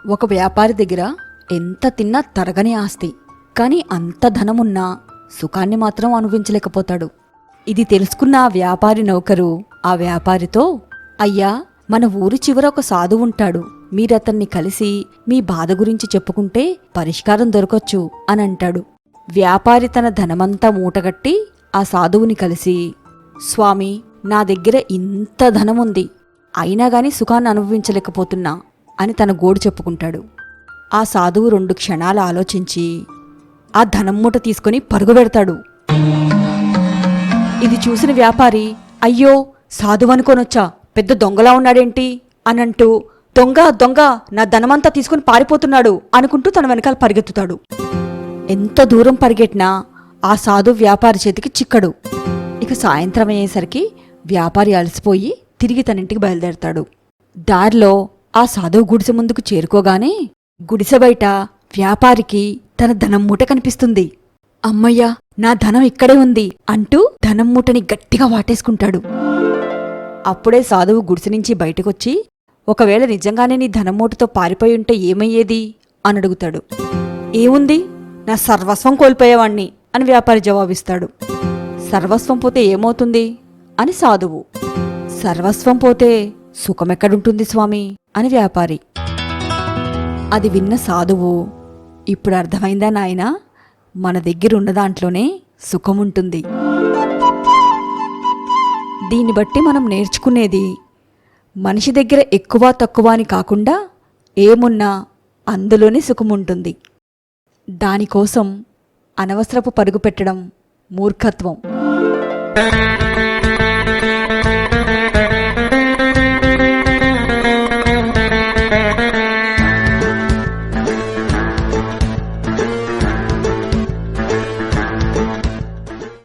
ఒక వ్యాపారి దగ్గర ఎంత తిన్నా తరగని ఆస్తి, కాని అంత ధనమున్నా సుఖాన్ని మాత్రం అనుభవించలేకపోతాడు. ఇది తెలుసుకున్న ఆ వ్యాపారి నౌకరు ఆ వ్యాపారితో, అయ్యా, మన ఊరి చివర ఒక సాధువుంటాడు, మీరతన్ని కలిసి మీ బాధ గురించి చెప్పుకుంటే పరిష్కారం దొరకొచ్చు అని అంటాడు. వ్యాపారి తన ధనమంతా మూటగట్టి ఆ సాధువుని కలిసి, స్వామి, నా దగ్గర ఇంత ధనముంది, అయినా గాని సుఖాన్ని అనుభవించలేకపోతున్నా అని తన గోడు చెప్పుకుంటాడు. ఆ సాధువు 2 క్షణాలు ఆలోచించి ఆ ధనం మూట తీసుకుని పరుగు పెడతాడు. ఇది చూసిన వ్యాపారి, అయ్యో, సాధువనుకోనొచ్చా, పెద్ద దొంగలా ఉన్నాడేంటి అనంటూ, దొంగ దొంగ, నా ధనమంతా తీసుకుని పారిపోతున్నాడు అనుకుంటూ తన వెనకాల పరిగెత్తుతాడు. ఎంత దూరం పరిగెట్టినా ఆ సాధు వ్యాపారి చేతికి చిక్కడు. ఇక సాయంత్రం అయ్యేసరికి వ్యాపారి అలసిపోయి తిరిగి తనింటికి బయలుదేరతాడు. దారిలో ఆ సాధువు గుడిసె ముందుకు చేరుకోగానే గుడిసె బయట వ్యాపారికి తన ధనం మూట కనిపిస్తుంది. అమ్మయ్యా, నా ధనం ఇక్కడే ఉంది అంటూ ధనం మూటని గట్టిగా వాటేసుకుంటాడు. అప్పుడే సాధువు గుడిసె నుంచి బయటకొచ్చి, ఒకవేళ నిజంగానే నీ ధనం మూటతో పారిపోయి ఉంటే ఏమయ్యేది అని అడుగుతాడు. ఏముంది, నా సర్వస్వం కోల్పోయేవాణ్ణి అని వ్యాపారి జవాబిస్తాడు. సర్వస్వం పోతే ఏమవుతుంది అని సాధువు. సర్వస్వం పోతే సుఖమెక్కడుంటుంది స్వామి అని వ్యాపారి. అది విన్న సాధువు, ఇప్పుడు అర్థమైందా నాయనా, మన దగ్గరున్న దాంట్లోనే సుఖముంటుంది. దీన్ని బట్టి మనం నేర్చుకునేది, మనిషి దగ్గర ఎక్కువ తక్కువ అని కాకుండా ఏమున్నా అందులోనే సుఖముంటుంది. దానికోసం అనవసరపు పరుగు పెట్టడం మూర్ఖత్వం.